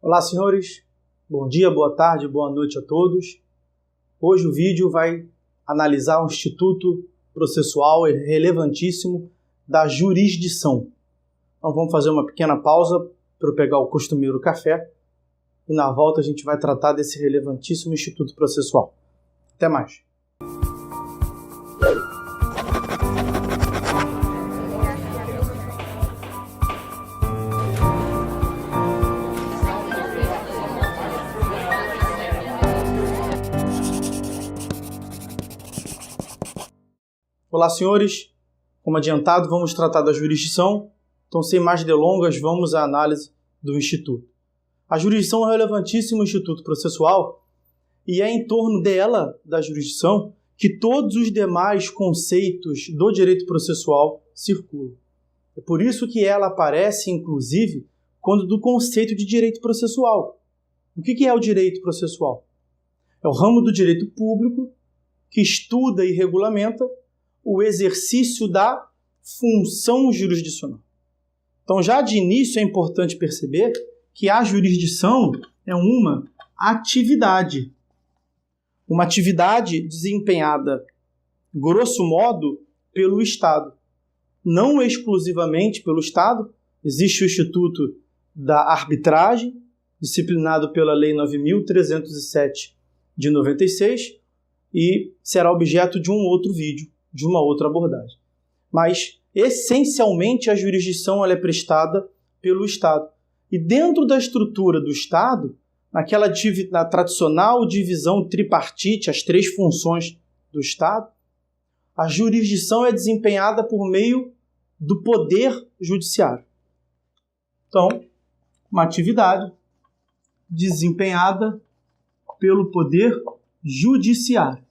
Olá, senhores. Bom dia, boa tarde, boa noite a todos. Hoje o vídeo vai analisar um instituto processual relevantíssimo da jurisdição. Então vamos fazer uma pequena pausa para eu pegar o costumeiro café e na volta a gente vai tratar desse relevantíssimo instituto processual. Até mais. Olá, senhores. Como adiantado, vamos tratar da jurisdição. Então, sem mais delongas, vamos à análise do Instituto. A jurisdição é um relevantíssimo instituto processual e é em torno dela, da jurisdição, que todos os demais conceitos do direito processual circulam. É por isso que ela aparece, inclusive, quando do conceito de direito processual. O que é o direito processual? É o ramo do direito público que estuda e regulamenta o exercício da função jurisdicional. Então, já de início, é importante perceber que a jurisdição é uma atividade. Uma atividade desempenhada, grosso modo, pelo Estado. Não exclusivamente pelo Estado. Existe o Instituto da Arbitragem, disciplinado pela Lei 9.307 de 96, e será objeto de um outro vídeo, de uma outra abordagem. Mas, essencialmente, a jurisdição ela é prestada pelo Estado. E dentro da estrutura do Estado, na tradicional divisão tripartite, as três funções do Estado, a jurisdição é desempenhada por meio do poder judiciário. Então, uma atividade desempenhada pelo poder judiciário.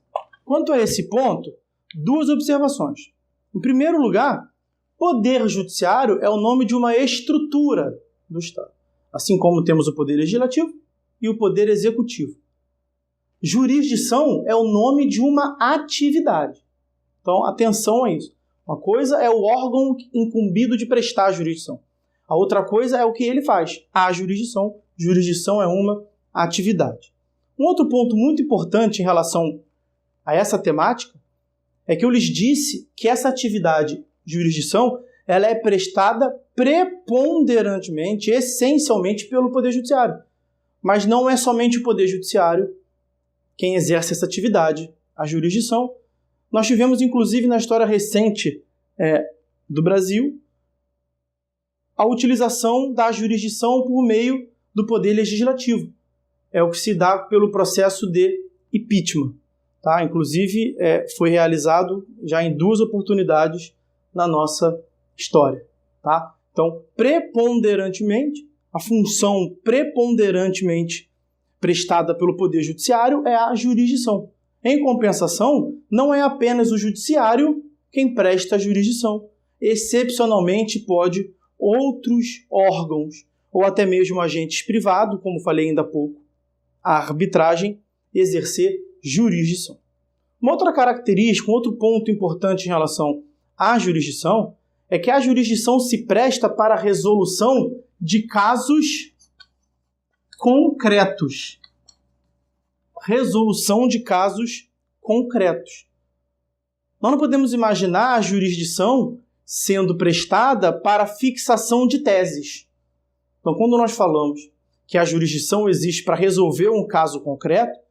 Quanto a esse ponto, duas observações. Em primeiro lugar, poder judiciário é o nome de uma estrutura do Estado, assim como temos o poder legislativo e o poder executivo. Jurisdição é o nome de uma atividade. Então, atenção a isso. Uma coisa é o órgão incumbido de prestar a jurisdição. A outra coisa é o que ele faz, a jurisdição. Jurisdição é uma atividade. Um outro ponto muito importante em relação a essa temática é que eu lhes disse que essa atividade, jurisdição, ela é prestada preponderantemente, essencialmente pelo Poder Judiciário. Mas não é somente o Poder Judiciário quem exerce essa atividade, a jurisdição. Nós tivemos, inclusive, na história recente do Brasil, a utilização da jurisdição por meio do Poder Legislativo. É o que se dá pelo processo de impeachment. Tá? Inclusive, foi realizado já em duas oportunidades na nossa história. Tá? Então, preponderantemente, a função preponderantemente prestada pelo Poder Judiciário é a jurisdição. Em compensação, não é apenas o Judiciário quem presta a jurisdição. Excepcionalmente, pode outros órgãos, ou até mesmo agentes privados, como falei ainda há pouco, a arbitragem, exercer jurisdição. Uma outra característica, um outro ponto importante em relação à jurisdição é que a jurisdição se presta para a resolução de casos concretos. Resolução de casos concretos. Nós não podemos imaginar a jurisdição sendo prestada para fixação de teses. Então, quando nós falamos que a jurisdição existe para resolver um caso concreto,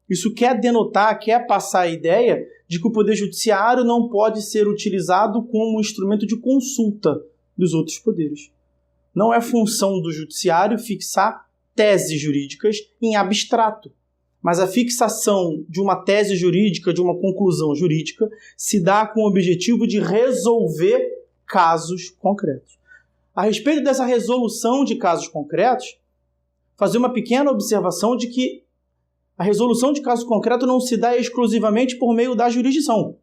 isso quer denotar, quer passar a ideia de que o Poder Judiciário não pode ser utilizado como um instrumento de consulta dos outros poderes. Não é função do Judiciário fixar teses jurídicas em abstrato, mas a fixação de uma tese jurídica, de uma conclusão jurídica, se dá com o objetivo de resolver casos concretos. A respeito dessa resolução de casos concretos, fazer uma pequena observação de que a resolução de caso concreto não se dá exclusivamente por meio da jurisdição.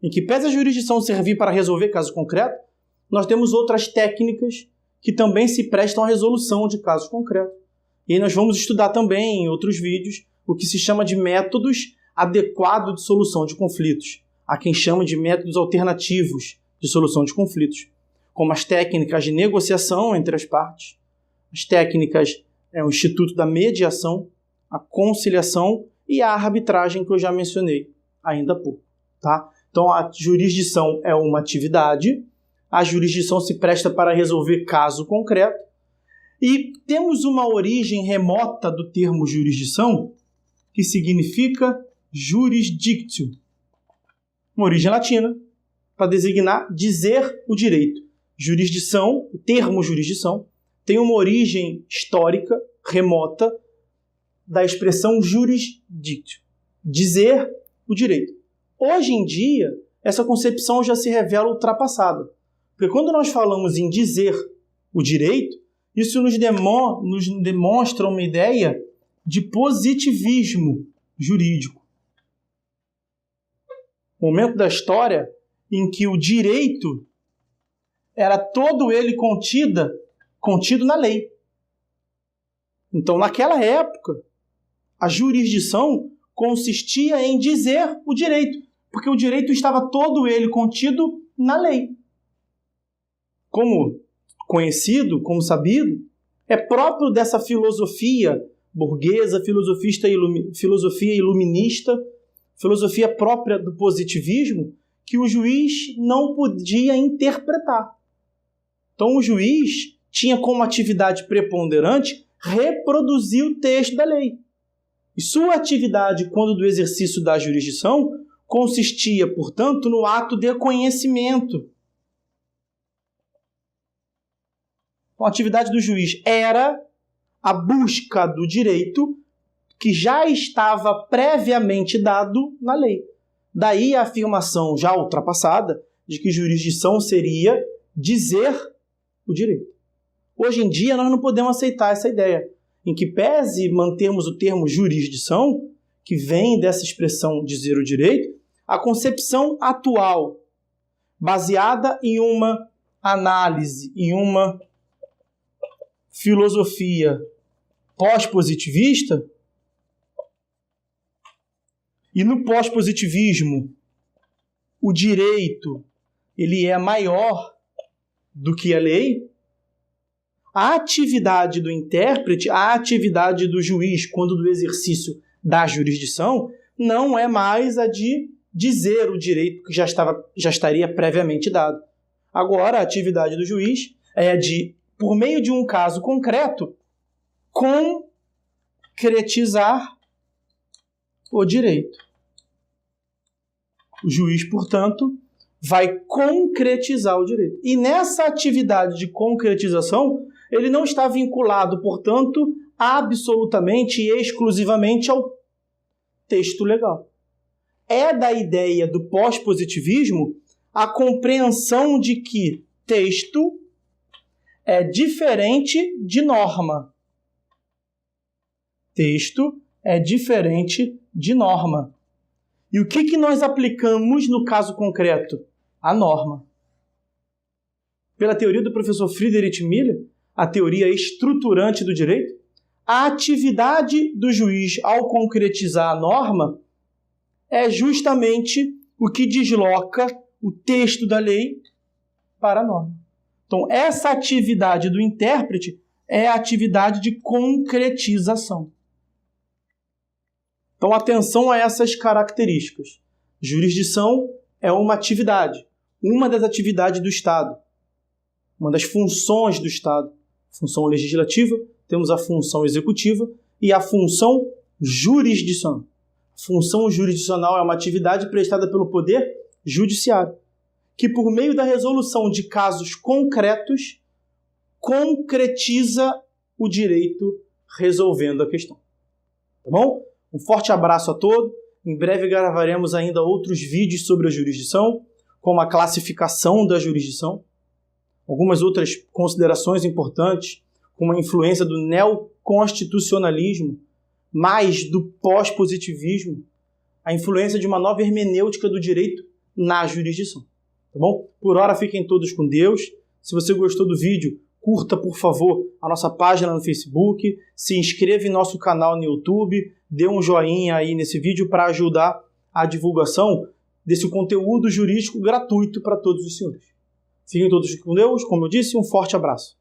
Em que pese a jurisdição servir para resolver caso concreto, nós temos outras técnicas que também se prestam à resolução de casos concretos. E aí nós vamos estudar também em outros vídeos o que se chama de métodos adequados de solução de conflitos. Há quem chama de métodos alternativos de solução de conflitos, como as técnicas de negociação entre as partes, as técnicas É o instituto da mediação, a conciliação e a arbitragem que eu já mencionei ainda há pouco. Tá? Então, a jurisdição é uma atividade, a jurisdição se presta para resolver caso concreto, e temos uma origem remota do termo jurisdição, que significa jurisdictio, uma origem latina, para designar dizer o direito. Jurisdição, o termo jurisdição, tem uma origem histórica, remota, da expressão jurisdictio, dizer o direito. Hoje em dia, essa concepção já se revela ultrapassada, porque quando nós falamos em dizer o direito, isso nos demonstra uma ideia de positivismo jurídico. Momento da história em que o direito era todo ele contido na lei. Então, naquela época, a jurisdição consistia em dizer o direito, porque o direito estava todo ele contido na lei. Como conhecido, como sabido, é próprio dessa filosofia burguesa, filosofia iluminista, filosofia própria do positivismo, que o juiz não podia interpretar. Então, o juiz tinha como atividade preponderante reproduzir o texto da lei. E sua atividade, quando do exercício da jurisdição, consistia, portanto, no ato de conhecimento. Então, a atividade do juiz era a busca do direito que já estava previamente dado na lei. Daí a afirmação já ultrapassada de que jurisdição seria dizer o direito. Hoje em dia, nós não podemos aceitar essa ideia, em que pese mantermos o termo jurisdição, que vem dessa expressão dizer o direito, a concepção atual, baseada em uma análise, em uma filosofia pós-positivista, e no pós-positivismo o direito ele é maior do que a lei, a atividade do intérprete, a atividade do juiz quando do exercício da jurisdição, não é mais a de dizer o direito que já estaria previamente dado. Agora, a atividade do juiz é a de, por meio de um caso concreto, concretizar o direito. O juiz, portanto, vai concretizar o direito. E nessa atividade de concretização, ele não está vinculado, portanto, absolutamente e exclusivamente ao texto legal. É da ideia do pós-positivismo a compreensão de que texto é diferente de norma. Texto é diferente de norma. E o que nós aplicamos no caso concreto? A norma. Pela teoria do professor Friedrich Miller, a teoria estruturante do direito, a atividade do juiz ao concretizar a norma é justamente o que desloca o texto da lei para a norma. Então, essa atividade do intérprete é a atividade de concretização. Então, atenção a essas características. Jurisdição é uma atividade, uma das atividades do Estado, uma das funções do Estado. Função legislativa, temos a função executiva e a função jurisdicional. A função jurisdicional é uma atividade prestada pelo Poder Judiciário, que por meio da resolução de casos concretos, concretiza o direito resolvendo a questão. Tá bom? Um forte abraço a todos. Em breve gravaremos ainda outros vídeos sobre a jurisdição, como a classificação da jurisdição, algumas outras considerações importantes, como a influência do neoconstitucionalismo, mais do pós-positivismo, a influência de uma nova hermenêutica do direito na jurisdição. Tá bom? Por hora, fiquem todos com Deus. Se você gostou do vídeo, curta, por favor, a nossa página no Facebook, se inscreva em nosso canal no YouTube, dê um joinha aí nesse vídeo para ajudar a divulgação desse conteúdo jurídico gratuito para todos os senhores. Fiquem todos com Deus, como eu disse, um forte abraço.